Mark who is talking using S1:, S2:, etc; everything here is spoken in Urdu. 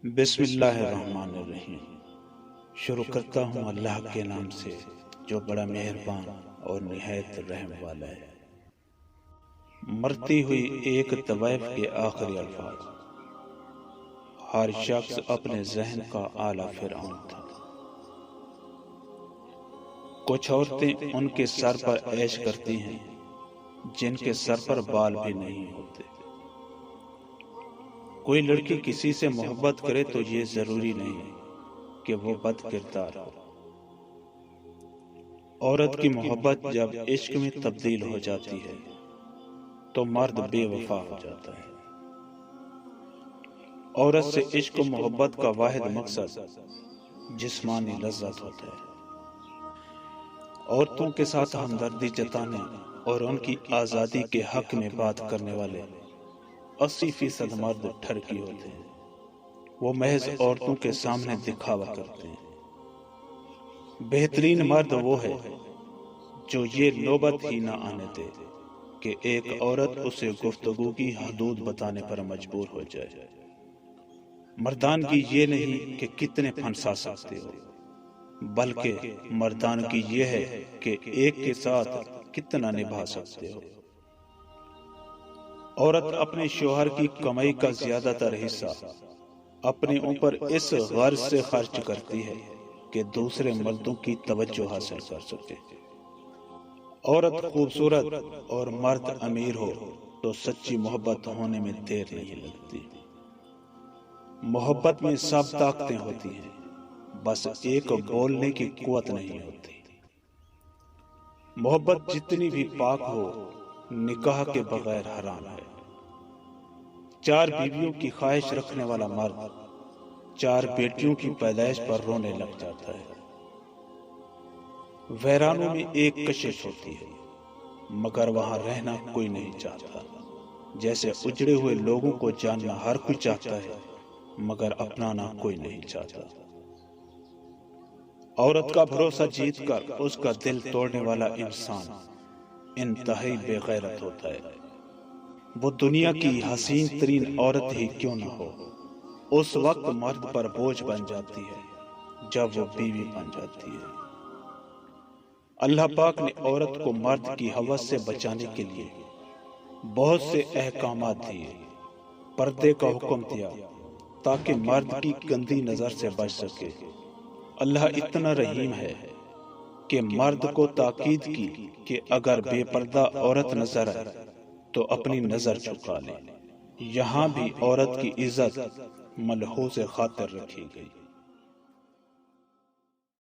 S1: بسم اللہ الرحمن الرحیم۔ شروع کرتا ہوں اللہ کے نام سے جو بڑا مہربان اور نہایت رحم والا ہے۔ مرتی ہوئی ایک طوائف کے آخری الفاظ۔ ہر شخص اپنے ذہن کا اعلیٰ فرعون تھا۔ کچھ عورتیں ان کے سر پر عیش کرتی ہیں جن کے سر پر بال بھی نہیں ہوتے۔ کوئی لڑکی کسی سے محبت کرے تو یہ ضروری نہیں کہ وہ بد کردار ہو۔ عورت کی محبت جب عشق میں تبدیل ہو جاتی ہے تو مرد بے وفا ہو جاتا ہے۔ عورت سے عشق و محبت کا واحد مقصد جسمانی لذت ہوتا ہے۔ عورتوں کے ساتھ ہمدردی جتانے اور ان کی آزادی کے حق میں بات کرنے والے 80% مرد ٹھرکی ہوتے ہیں۔ وہ محض عورتوں کے سامنے دکھاوا کرتے ہیں۔ بہترین مرد وہ ہے جو یہ نوبت ہی نہ آنے دے کہ ایک عورت اسے گفتگو کی حدود بتانے پر مجبور ہو جائے۔ مردانگی یہ نہیں کہ کتنے پھنسا سکتے ہو، بلکہ مردانگی یہ ہے کہ ایک کے ساتھ کتنا نبھا سکتے ہو۔ عورت اپنے شوہر کی کمائی کا زیادہ تر حصہ اپنے اوپر اس غرض سے خرچ کرتی ہے کہ دوسرے مردوں کی توجہ حاصل کر سکے۔ عورت خوبصورت اور مرد امیر ہو تو سچی محبت ہونے میں دیر نہیں لگتی۔ محبت میں سب طاقتیں ہوتی ہیں، بس ایک بولنے کی قوت نہیں ہوتی۔ محبت جتنی بھی پاک ہو، نکاح کے بغیر حرام ہے۔ 4 بیویوں کی خواہش رکھنے والا مرد 4 بیٹیوں کی پیدائش پر رونے لگ جاتا ہے۔ ویرانوں میں ایک کشش ہوتی ہے، مگر وہاں رہنا کوئی نہیں چاہتا۔ جیسے اجڑے ہوئے لوگوں کو جاننا ہر کوئی چاہتا ہے، مگر اپنانا کوئی نہیں چاہتا۔ عورت کا بھروسہ جیت کر اس کا دل توڑنے والا انسان انتہائی بے غیرت ہوتا ہے۔ وہ دنیا کی حسین ترین عورت ہی کیوں نہ ہو، اس وقت مرد پر بوجھ بن جاتی ہے جب وہ بیوی بن جاتی ہے۔ اللہ پاک نے عورت کو مرد کی ہوس سے بچانے کے لیے بہت سے احکامات دیے۔ پردے کا حکم دیا تاکہ مرد کی گندی نظر سے بچ سکے۔ اللہ اتنا رحیم ہے کہ مرد کو تاکید کی کہ اگر بے پردہ عورت نظر آئے تو اپنی نظر جھکا لے۔ یہاں بھی عورت کی عزت ملحوظ خاطر رکھی گئی۔